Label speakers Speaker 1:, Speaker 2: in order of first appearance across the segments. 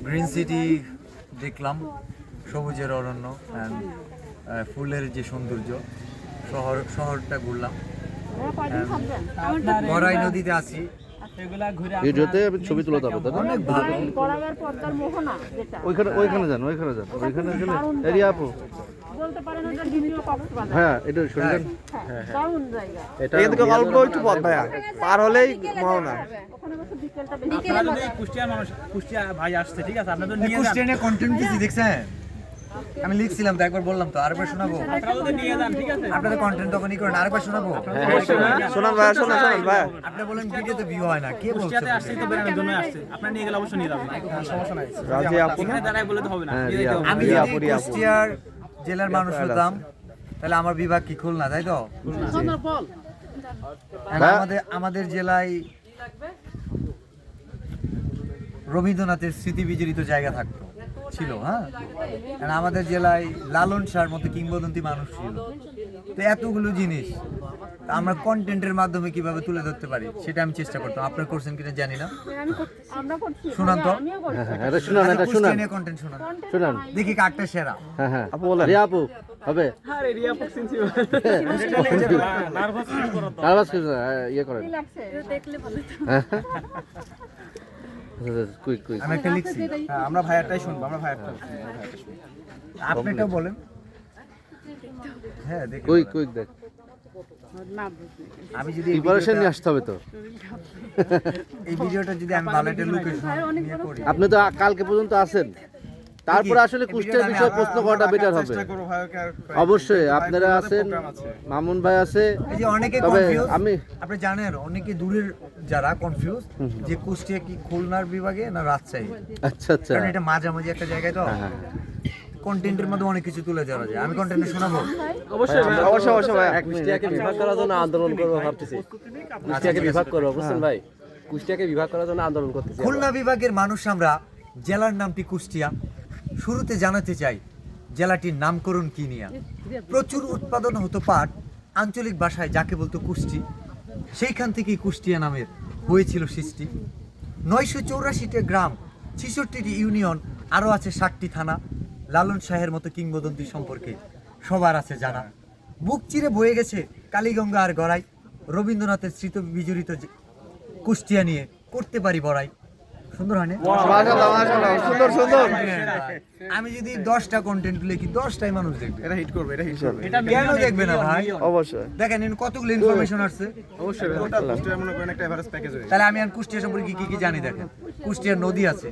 Speaker 1: Green city দেখলাম, সবুজের অরণ্য, ফুলের যে সৌন্দর্য, শহরটা ঘুরলাম। বড়াই নদীতে আছি,
Speaker 2: ভিডিওতে ছবি তুলে দেবো দাদা।
Speaker 1: অনেক ভালো।
Speaker 2: ওইখানে যান গেলে এরিয়া আপু। হ্যাঁ এটা শুনলেন,
Speaker 3: এটা কিন্তু অল্প একটু পথ ভাইয়া, পার হলেই মোহনা।
Speaker 4: কুষ্টিয়া ভাই আসছে, ঠিক আছে, আপনাদের নিয়ে
Speaker 1: কুষ্টিয়া নিয়ে কন্টেন্ট কিছু দেখছেন? আমি লিখছিলাম তো, একবার বললাম তো, আরেকবার শোনাবো।
Speaker 4: নিয়ে যান, ঠিক আছে,
Speaker 1: আপনাদের কন্টেন্ট তখনই করেন, আরেকবার শোনাবো।
Speaker 3: শোনান ভাইয়া, শোনান ভাইয়া।
Speaker 1: আপনি বলেন ভিডিওতে ভিউ হয় না, কে বলছে?
Speaker 4: কুষ্টিয়াতে আসছে তো বেরানোর জন্য আসছে, আপনারা নিয়ে গেলে অবশ্যই নিয়ে যাবেন, সমস্যা নাই।
Speaker 3: রাজি আপু
Speaker 4: এখানে দাঁড়ায় বলে তো হবে না, নিয়ে যেতে হবে।
Speaker 1: আমি যদি কুষ্টিয়ার জেলার মানুষ হতাম, তাহলে আমার বিভাগ কি খুলনা, তাই তো? আমাদের জেলায় রবীন্দ্রনাথের স্মৃতি বিজড়িত জায়গা থাকতো, ছিল। হ্যাঁ, কারণ আমাদের জেলায় লালন শাহর মতো কিংবদন্তি মানুষ ছিল। তো এতগুলো জিনিস আমরা কন্টেন্টের মাধ্যমে কিভাবে তুলে ধরতে পারি, সেটা আমি চেষ্টা করতাম। আপনারা করছেন কিনা জানি না। শুনান তো,
Speaker 2: শুনান
Speaker 1: কন্টেন্ট শুনান,
Speaker 2: শুনান
Speaker 1: দেখি কারটা সেরা।
Speaker 2: হ্যাঁ আপু বলেন। রিয়া আপু হবে,
Speaker 4: আরে রিয়া পক্সিন ছিল,
Speaker 2: নার্ভাস কিছু না, ইয়ে করেন। কুইক
Speaker 1: আমি একটা লিখছি,
Speaker 4: আমরা ভাইয়ারটাই শুনবো, আমরা ভাইয়ারটা
Speaker 1: আপনিটাও বলেন। হ্যাঁ দেখি,
Speaker 2: কুইক দেখ,
Speaker 1: আমি যদি
Speaker 2: প্রিপারেশন নিয়ে আসতে হবে তো।
Speaker 1: এই ভিডিওটা যদি আমি ভালো একটা লোকেশন নিয়ে করি।
Speaker 2: আপনি তো কালকে পর্যন্ত আছেন, তারপরে আসলে কুষ্টিয়ার বিষয়ে প্রশ্ন করাটা বেটার হবে। অবশ্যই আপনারা আছেন, মামুন ভাই আছে,
Speaker 1: এই যে অনেকে
Speaker 2: তবে
Speaker 1: কনফিউজ,
Speaker 2: আমি
Speaker 1: আপনি জানেন অনেকে দূরের যারা কনফিউজ যে কুষ্টিয়া কি খুলনার বিভাগে না রাজশাহী।
Speaker 2: আচ্ছা
Speaker 1: কারণ এটা মাঝামাঝি একটা জায়গায় তো, কন্টেন্টের মধ্যে অনেক কিছু তুলে ধরা যায়। আমি কন্টেন্ট শোনাবো
Speaker 4: অবশ্যই
Speaker 3: অবশ্যই ভাইয়া।
Speaker 5: কুষ্টিয়াকে বিভাগ করার জন্য আন্দোলন করবো ভাবতেছি। কুষ্টিয়াকে বিভাগ করবো, বুঝছেন ভাই, কুষ্টিয়াকে বিভাগ করার জন্য আন্দোলন করতেছি।
Speaker 1: খুলনা বিভাগের মানুষ আমরা, জেলার নামটি কুষ্টিয়া। শুরুতে জানাতে চাই জেলাটির নামকরণ কি নিয়ে। প্রচুর উৎপাদন হতো পাট, আঞ্চলিক ভাষায় যাকে বলতো কুষ্টি, সেইখান থেকেই কুষ্টিয়া নামের হয়েছিল সৃষ্টি। 984টি গ্রাম, 66টি ইউনিয়ন, আরও আছে 60টি থানা। লালন শাহের মতো কিংবদন্তি সম্পর্কে সবার আছে জানা। বুক চিরে বয়ে গেছে কালীগঙ্গা আর গড়াই, রবীন্দ্রনাথের স্মৃতি বিজড়িত কুষ্টিয়া নিয়ে করতে পারি বড়াই। সুন্দর হয় না?
Speaker 3: মাশাআল্লাহ, মাশাআল্লাহ, সুন্দর সুন্দর।
Speaker 1: আমি যদি 10টা কন্টেন্ট লিখি, 10টাই মানুষ দেখবে।
Speaker 3: এটা হিট করবে, এটা হিট করবে।
Speaker 4: এটা
Speaker 1: কেন দেখবে না ভাই?
Speaker 3: অবশ্যই
Speaker 1: দেখেন এর কতগুলো ইনফরমেশন আসছে।
Speaker 3: অবশ্যই টোটাল কুষ্টিয়া মনে করেন একটা এভারেজ প্যাকেজ হয়ে।
Speaker 1: তাহলে আমি আর কুষ্টিয়া সম্পর্কে কি কি জানি দেখেন। কুষ্টিয়ার নদী আছে,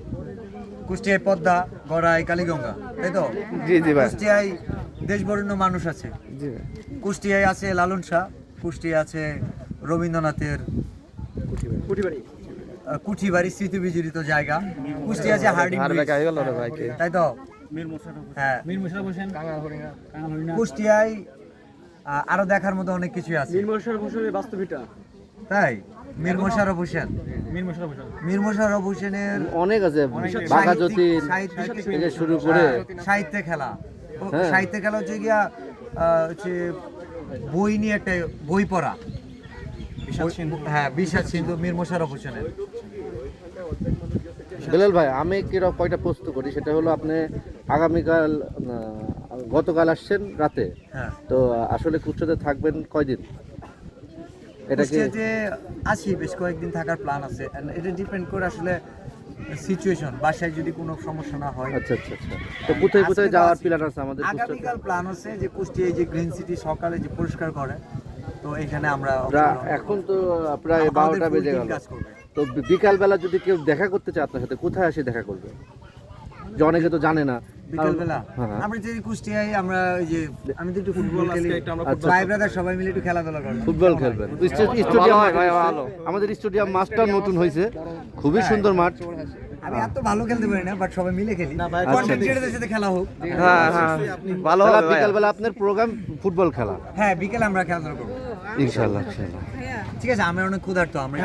Speaker 1: কুষ্টিয়ায় পদ্মা, গড়াই, কালীগঙ্গা, তাই তো?
Speaker 3: জি জি ভাই,
Speaker 1: কুষ্টিয়ায় দেশবরেণ্য মানুষ আছে।
Speaker 3: জি ভাই।
Speaker 1: কুষ্টিয়ায় আছে লালন শাহ, কুষ্টিয়ায় আছে রবীন্দ্রনাথের কুঠিবাড়ি, স্মৃতি বিজড়িত জায়গা। কুষ্টিয়া আছে হার্ডিং ব্রিজ, তাই তো? হ্যাঁ,
Speaker 4: মীর মুশাররফ হোসেন, কাঙাল হরিণা,
Speaker 1: কুষ্টিয়ায় আরো দেখার মতো অনেক কিছু আছে।
Speaker 4: মীর মুশাররফ হোসেনের বাস্তবিকটা,
Speaker 1: তাই মীর মোশাররফ হোসেন,
Speaker 4: মীর মুশাররফ হোসেন,
Speaker 1: মীর মোশাররফ হোসেনের
Speaker 2: অনেক আছে, বাঘা যতীন থেকে শুরু করে
Speaker 1: সাহিত্যে খেলা।
Speaker 2: হ্যাঁ।
Speaker 1: সাহিত্যে খেলা হচ্ছে গিয়া হচ্ছে বই নিয়ে একটা বই পড়া। হ্যাঁ, বিষাদ সিন্ধু মীর মোশাররফ হোসেনের।
Speaker 2: বেলাল ভাই, আমি কিরকম কয়টা প্রশ্ন করি, সেটা হলো আপনি আগামীকাল গতকাল আসছেন রাতে,
Speaker 1: হ্যাঁ,
Speaker 2: তো আসলে কুষ্টিয়াতে থাকবেন কয়দিন? এটা কি
Speaker 1: কুষ্টিয়াতে আছি, বেশ কয়েকদিন থাকার প্ল্যান আছে। And এটা ডিপেন্ড করে আসলে সিচুয়েশন, বাসায় যদি কোনো সমস্যা না হয়।
Speaker 2: আচ্ছা, তো কোথায় কোথায়
Speaker 1: আজকে তো
Speaker 2: যাওয়ার
Speaker 1: আছি।
Speaker 2: প্ল্যান আছে আমাদের কুষ্টিয়াতে?
Speaker 1: আগামীকাল প্ল্যান আছে যে কুষ্টিয়ায় যে গ্রিন সিটি সকালে যে পরিষ্কার করে, তো এখানে আমরা
Speaker 2: এখন তো প্রায় 12টা বেজে গেল,
Speaker 1: কাজ করবে।
Speaker 2: তো বিকাল বেলা যদি কেউ দেখা করতে চায় আপনার সাথে, কোথায় এসে দেখা করবে? যে অনেকে তো জানে না।
Speaker 1: বিকেলবেলা
Speaker 2: হ্যাঁ।
Speaker 1: আমরা যদি কুষ্টিয়ায় আমরা ওই যে আমি তো একটু ফুটবল খেলি,
Speaker 2: আচ্ছা।
Speaker 1: ভাই ব্রাদার সবাই মিলে একটু খেলাধুলা করবো।
Speaker 2: ফুটবল খেলবেন স্টেডিয়াম, আমাদের স্টেডিয়াম মাঠটা নতুন হয়েছে, খুবই সুন্দর মাঠ।
Speaker 1: আমি এত ভালো খেলতে পারি না, বাট সবাই মিলে খেলি। কন্টেন্ট ক্রিয়েটরদের সাথে খেলা হোক।
Speaker 3: হ্যাঁ হ্যাঁ, ভালো হবে ভাইয়া।
Speaker 2: বিকাল বেলা আপনার প্রোগ্রাম ফুটবল খেলা,
Speaker 1: হ্যাঁ, বিকেলে আমরা খেলাধুলা করবো।
Speaker 2: ইনশাআল্লাহ।
Speaker 1: ঠিক আছে, আমরা অনেক ক্ষুধার্ত, আমরা